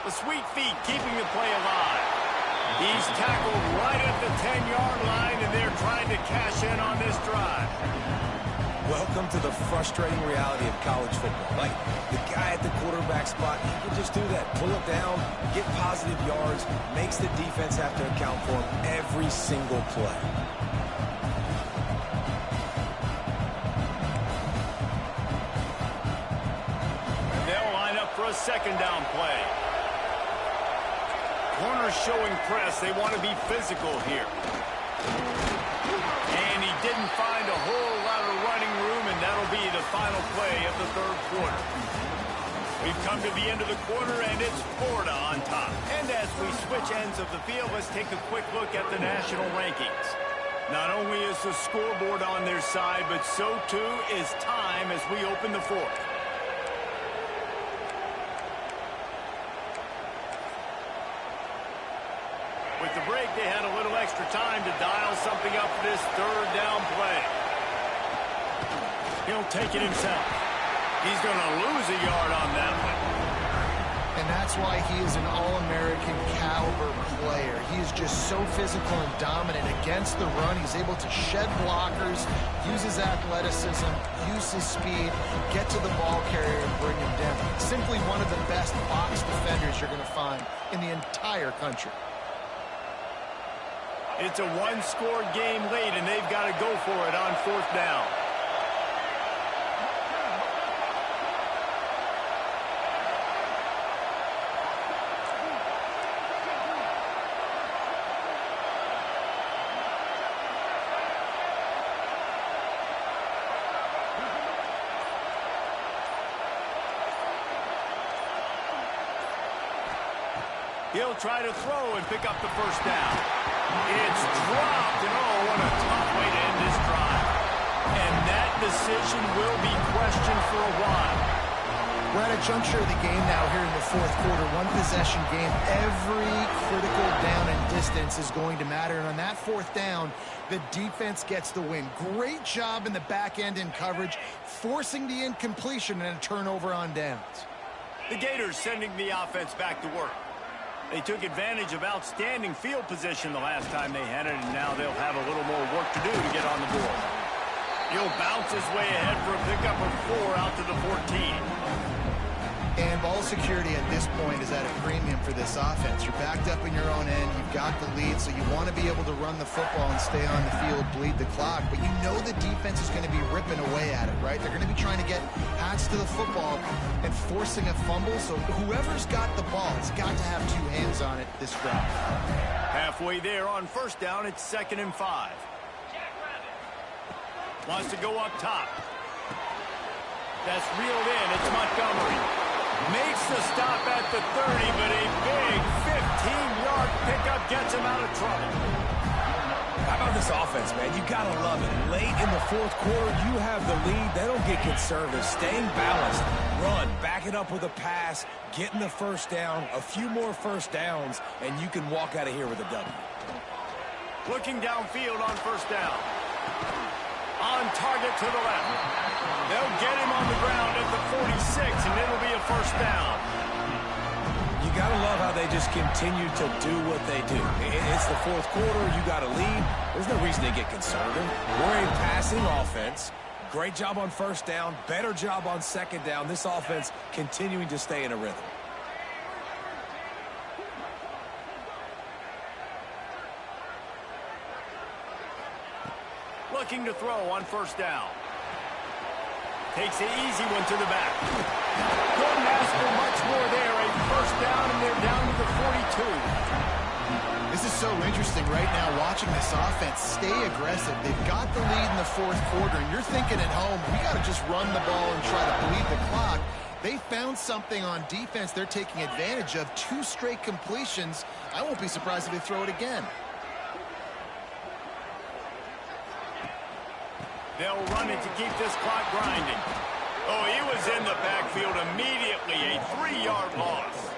The sweet feet keeping the play alive. He's tackled right at the 10-yard line, and they're trying to cash in on this drive. Welcome to the frustrating reality of college football. Like, the guy at the quarterback spot, he can just do that. Pull it down, get positive yards, makes the defense have to account for him every single play. For a second down play. Corner showing press. They want to be physical here. And he didn't find a whole lot of running room, and that'll be the final play of the third quarter. We've come to the end of the quarter, and it's Florida on top. And as we switch ends of the field, let's take a quick look at the national rankings. Not only is the scoreboard on their side, but so too is time as we open the fourth. With the break, they had a little extra time to dial something up for this third down play. He'll take it himself. He's going to lose a yard on that one. And that's why he is an All-American caliber player. He is just so physical and dominant against the run. He's able to shed blockers, use his athleticism, use his speed, get to the ball carrier and bring him down. Simply one of the best box defenders you're going to find in the entire country. It's a one-score game late, and they've got to go for it on fourth down. He'll try to throw and pick up the first down. It's dropped, and oh, what a tough way to end this drive. And that decision will be questioned for a while. We're at a juncture of the game now here in the fourth quarter. One possession game. Every critical down and distance is going to matter. And on that fourth down, the defense gets the win. Great job in the back end in coverage, forcing the incompletion and a turnover on downs. The Gators sending the offense back to work. They took advantage of outstanding field position the last time they had it, and now they'll have a little more work to do to get on the board. He'll bounce his way ahead for a pickup of 4 out to the 14. And ball security at this point is at a premium for this offense. You're backed up in your own end. You've got the lead, so you want to be able to run the football and stay on the field, bleed the clock. But you know the defense is going to be ripping away at it, right? They're going to be trying to get hats to the football and forcing a fumble. So whoever's got the ball has got to have 2 hands on it this drive. Halfway there on first down, it's 2nd and 5. Wants to go up top. That's reeled in. It's Montgomery. Makes the stop at the 30, but a big 15-yard pickup gets him out of trouble. How about this offense, man? You got to love it. Late in the 4th quarter, you have the lead. They don't get conservative. Staying balanced. Run. Back it up with a pass. Getting the first down. A few more first downs, and you can walk out of here with a W. Looking downfield on first down. On target to the left. They'll get him on the ground at the 46, and it'll be a first down. You got to love how they just continue to do what they do. It's the 4th quarter. You got to lead. There's no reason to get conservative. We're a passing offense. Great job on first down. Better job on second down. This offense continuing to stay in a rhythm. Looking to throw on first down. Takes the easy one to the back. Couldn't ask for much more there. A first down, and they're down to the 42. This is so interesting right now, watching this offense stay aggressive. They've got the lead in the 4th quarter, and you're thinking at home, we got to just run the ball and try to bleed the clock. They found something on defense they're taking advantage of. 2 straight completions. I won't be surprised if they throw it again. They'll run it to keep this clock grinding. Oh, he was in the backfield immediately. A 3-yard loss.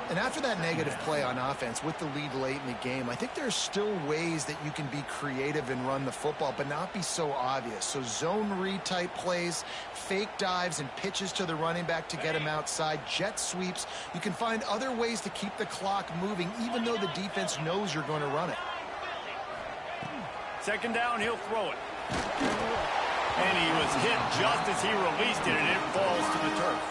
And after that negative play on offense with the lead late in the game, I think there's still ways that you can be creative and run the football, but not be so obvious. So zone read type plays, fake dives and pitches to the running back to get him outside, jet sweeps. You can find other ways to keep the clock moving, even though the defense knows you're going to run it. 2nd down, he'll throw it. And he was hit just as he released it, and it falls to the turf.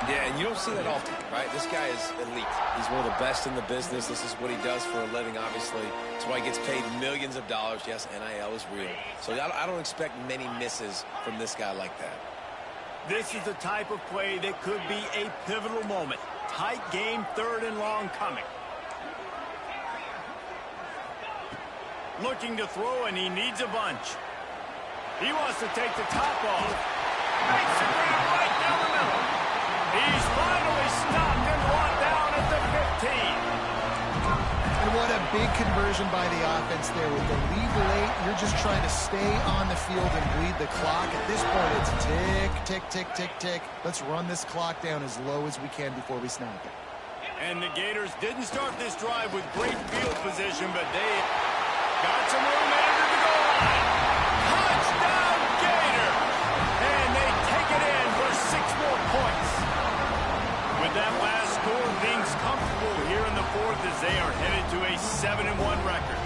Yeah, and you don't see that often, right? This guy is elite. He's one of the best in the business. This is what he does for a living, obviously. That's why he gets paid millions of dollars. Yes, NIL is real. So I don't expect many misses from this guy like that. This is the type of play that could be a pivotal moment. Tight game, 3rd and long coming. Looking to throw, and he needs a bunch. He wants to take the top off. Makes it right down the middle. He's finally stopped and brought down at the 15. And what a big conversion by the offense there. With the lead late, you're just trying to stay on the field and bleed the clock. At this point, it's tick, tick, tick, tick, tick. Let's run this clock down as low as we can before we snap it. And the Gators didn't start this drive with great field position, but they got some room under the goal line. Touchdown, Gator! And they take it in for 6 more points. With that last score, things comfortable here in the 4th as they are headed to a 7-1 record.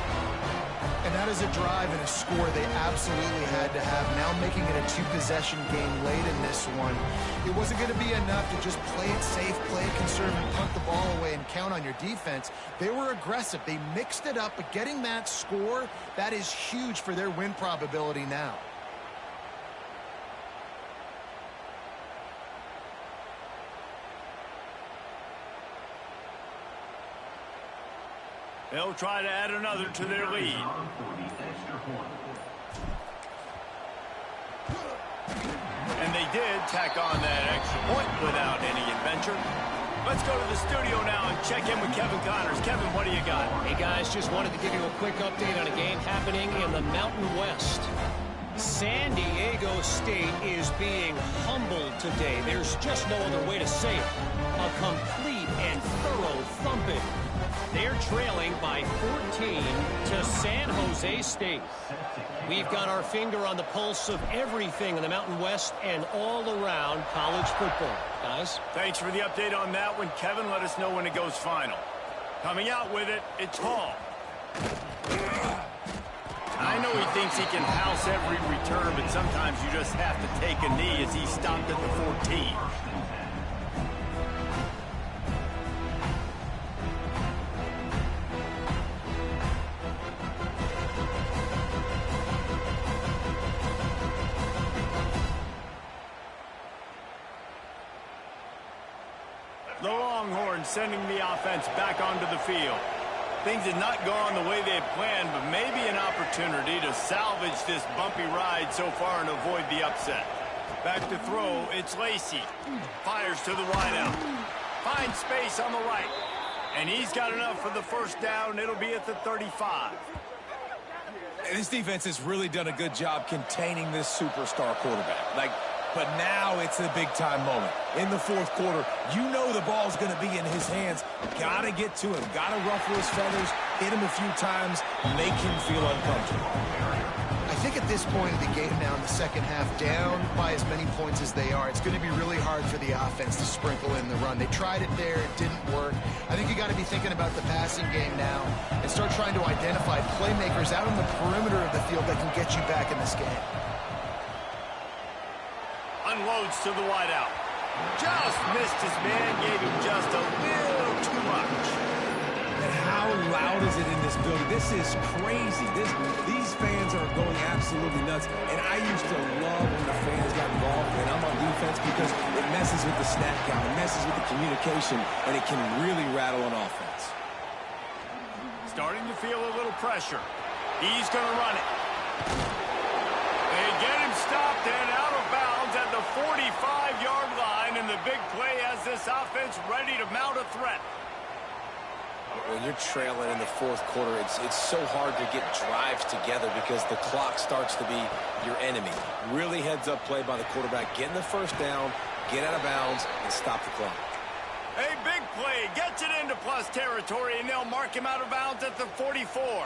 And that is a drive and a score they absolutely had to have. Now making it a 2-possession game late in this one. It wasn't going to be enough to just play it safe, play it conservative, punt the ball away, and count on your defense. They were aggressive. They mixed it up, but getting that score, that is huge for their win probability now. They'll try to add another to their lead. And they did tack on that extra point without any adventure. Let's go to the studio now and check in with Kevin Connors. Kevin, what do you got? Hey, guys, just wanted to give you a quick update on a game happening in the Mountain West. San Diego State is being humbled today. There's just no other way to say it. A complete and thorough thumping. They're trailing by 14 to San Jose State. We've got our finger on the pulse of everything in the Mountain West and all around college football. Guys? Thanks for the update on that one, Kevin. Let us know when it goes final. Coming out with it, it's Hall. I know he thinks he can house every return, but sometimes you just have to take a knee as he stopped at the 14. The Longhorns sending the offense back onto the field. Things had not gone the way they had planned, but maybe an opportunity to salvage this bumpy ride so far and avoid the upset. Back to throw, it's Lacey. Fires to the wideout. Finds space on the right. And he's got enough for the first down. It'll be at the 35. This defense has really done a good job containing this superstar quarterback. But now it's a big-time moment. In the fourth quarter, you know the ball's going to be in his hands. Got to get to him. Got to ruffle his feathers, hit him a few times, make him feel uncomfortable. I think at this point of the game now in the second half, down by as many points as they are, it's going to be really hard for the offense to sprinkle in the run. They tried it there. It didn't work. I think you got to be thinking about the passing game now and start trying to identify playmakers out on the perimeter of the field that can get you back in this game. Unloads to the wideout. Just missed his man, gave him just a little too much. And how loud is it in this building? This is crazy. These fans are going absolutely nuts. And I used to love when the fans got involved when I'm on defense because it messes with the snap count, it messes with the communication, and it can really rattle an offense. Starting to feel a little pressure. He's going to run it. They get him stopped and out of bounds at the 45-yard line, and the big play has this offense ready to mount a threat. When you're trailing in the fourth quarter, it's so hard to get drives together because the clock starts to be your enemy. Really heads-up play by the quarterback. Getting the first down, get out of bounds, and stop the clock. A big play gets it into plus territory, and they'll mark him out of bounds at the 44.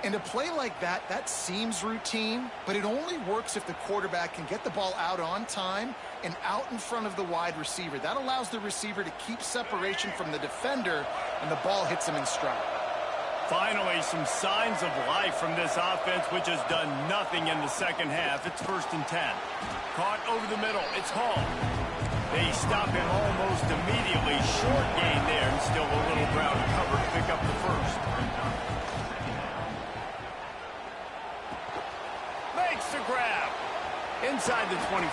And a play like that, that seems routine, but it only works if the quarterback can get the ball out on time and out in front of the wide receiver. That allows the receiver to keep separation from the defender, and the ball hits him in stride. Finally, some signs of life from this offense, which has done nothing in the second half. It's 1st and 10. Caught over the middle. It's Hall. They stop him almost immediately. Short gain there, and still a little ground to cover to pick up the first. Makes the grab. Inside the 25.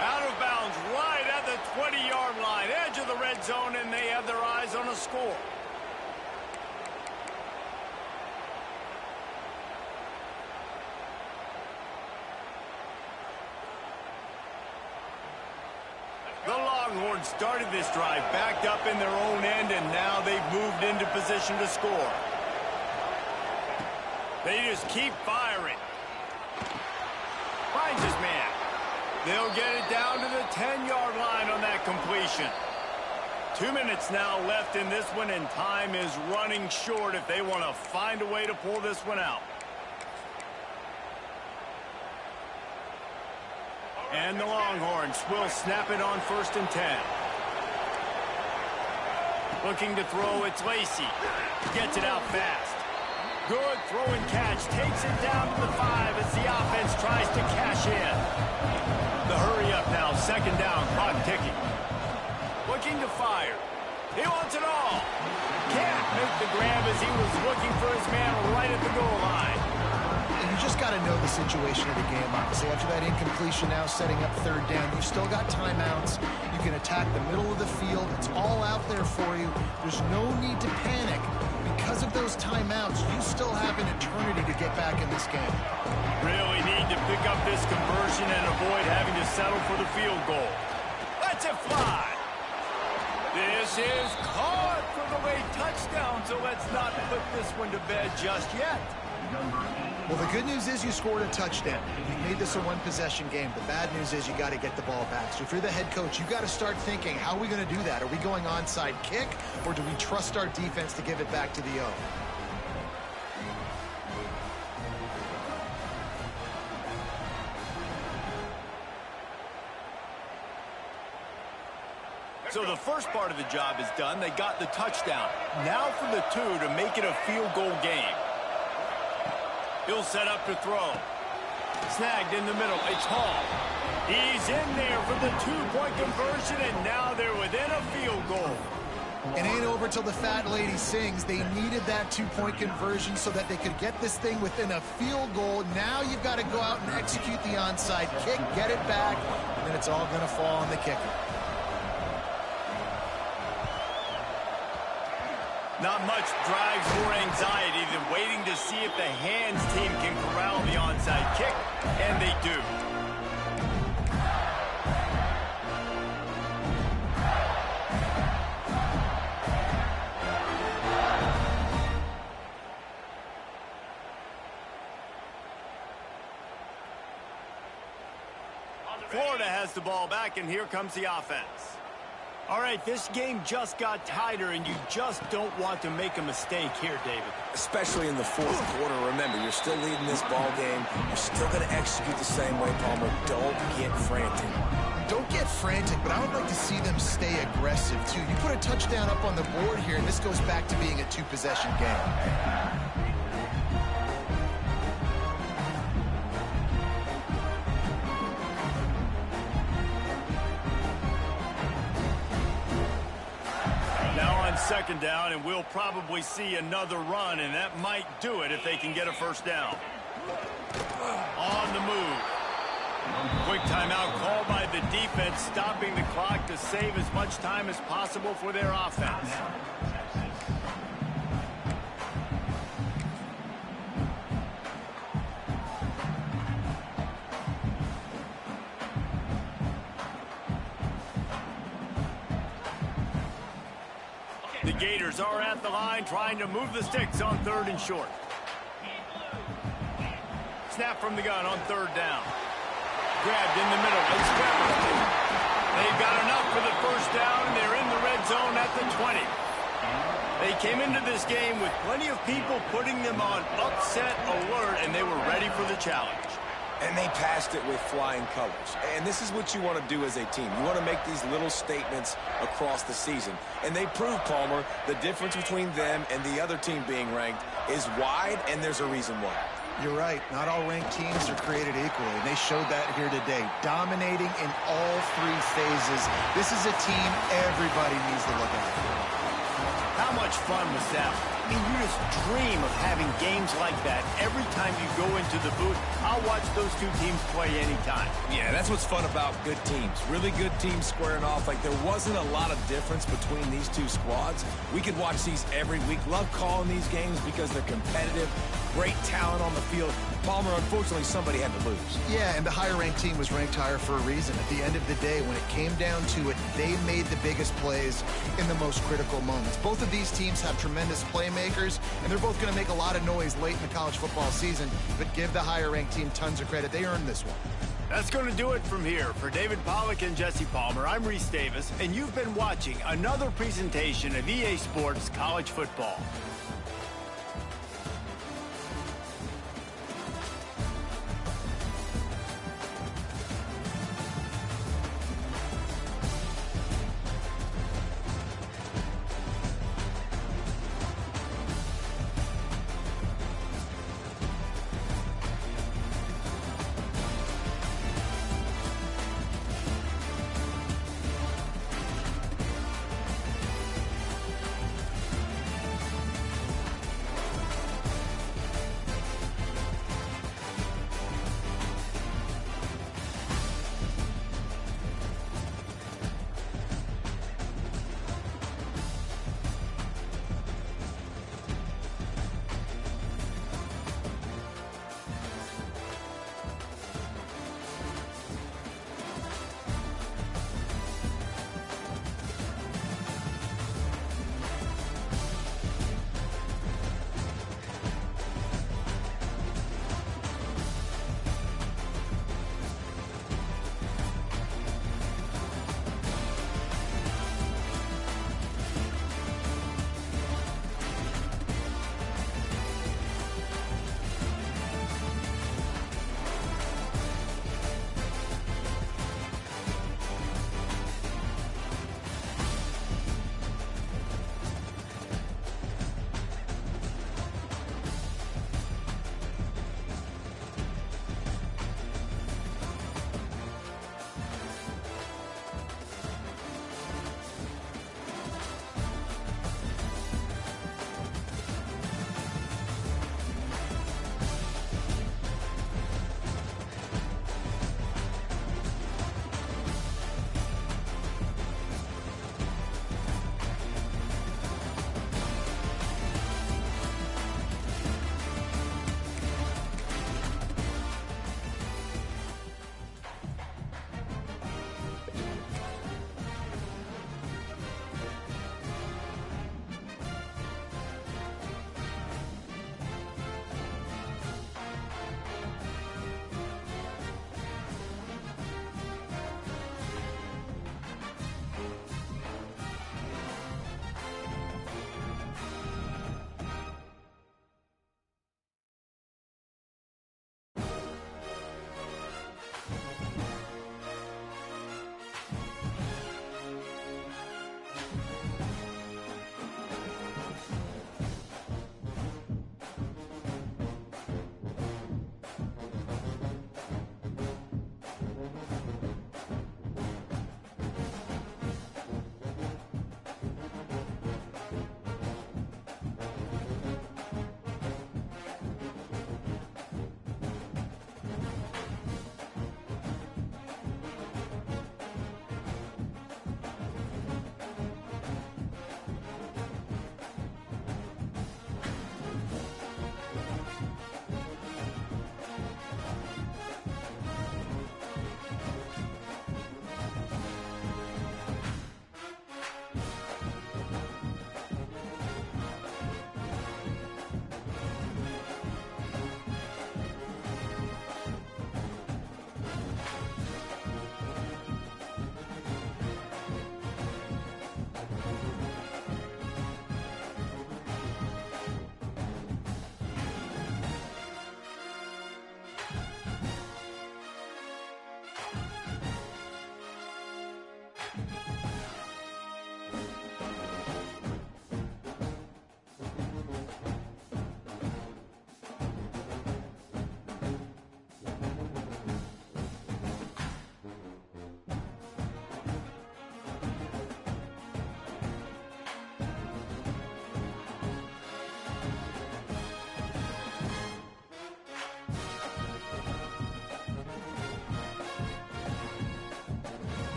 Out of bounds right at the 20-yard line. Edge of the red zone, and they have their eyes on a score. The Longhorns started this drive backed up in their own end, and now they've moved into position to score. They just keep firing. Finds his man. They'll get it down to the 10-yard line on that completion. 2 minutes now left in this one, and time is running short if they want to find a way to pull this one out. And the Longhorns will snap it on 1st and 10. Looking to throw, it's Lacey. Gets it out fast. Good throw and catch. Takes it down to the 5 as the offense tries to cash in. The hurry up now. 2nd down. Clock ticking. Looking to fire. He wants it all. Can't make the grab as he was looking for his man right at the goal line. You just got to know the situation of the game, obviously. After that incompletion now setting up 3rd down, you've still got timeouts. You can attack the middle of the field. It's all out there for you. There's no need to panic. Because of those timeouts, you still have an eternity to get back in this game. Really need to pick up this conversion and avoid having to settle for the field goal. Let's it fly. This is caught for the late touchdown, so let's not put this one to bed just yet. Well, the good news is you scored a touchdown. You made this a one-possession game. The bad news is you got to get the ball back. So if you're the head coach, you got to start thinking, how are we going to do that? Are we going onside kick, or do we trust our defense to give it back to the O? So the first part of the job is done. They got the touchdown. Now for the 2 to make it a field goal game. He'll set up to throw. Snagged in the middle. It's Hall. He's in there for the 2-point conversion, and now they're within a field goal. It ain't over till the fat lady sings. They needed that 2-point conversion so that they could get this thing within a field goal. Now you've got to go out and execute the onside kick, get it back, and then it's all going to fall on the kicker. Not much drives more anxiety than waiting to see if the hands team can corral the onside kick, and they do. Florida has the ball back, and here comes the offense. All right, this game just got tighter, and you just don't want to make a mistake here, David. Especially in the fourth quarter. Remember, you're still leading this ball game. You're still going to execute the same way, Palmer. Don't get frantic. Don't get frantic, but I would like to see them stay aggressive, too. You put a touchdown up on the board here, and this goes back to being a 2-possession game. Second down, and we'll probably see another run, and that might do it if they can get a first down. On the move. Quick timeout called by the defense, stopping the clock to save as much time as possible for their offense. The Gators are at the line trying to move the sticks on 3rd and short. Snap from the gun on 3rd down. Grabbed in the middle. It's Bedrock. They've got enough for the first down, and they're in the red zone at the 20. They came into this game with plenty of people putting them on upset alert, and they were ready for the challenge. And they passed it with flying colors. And this is what you want to do as a team. You want to make these little statements across the season. And they prove, Palmer, the difference between them and the other team being ranked is wide, and there's a reason why. You're right. Not all ranked teams are created equally, and they showed that here today. Dominating in all 3 phases. This is a team everybody needs to look at. How much fun was that? I mean, you just dream of having games like that every time you go into the booth. I'll watch those 2 teams play anytime. Yeah, that's what's fun about good teams. Really good teams squaring off. Like, there wasn't a lot of difference between these 2 squads. We could watch these every week. Love calling these games because they're competitive. Great talent on the field. Palmer, unfortunately, somebody had to lose. Yeah, and the higher-ranked team was ranked higher for a reason. At the end of the day, when it came down to it, they made the biggest plays in the most critical moments. Both of these teams have tremendous playmakers, and they're both going to make a lot of noise late in the college football season, but give the higher-ranked team tons of credit. They earned this one. That's going to do it from here. For David Pollack and Jesse Palmer, I'm Reese Davis, and you've been watching another presentation of EA Sports College Football.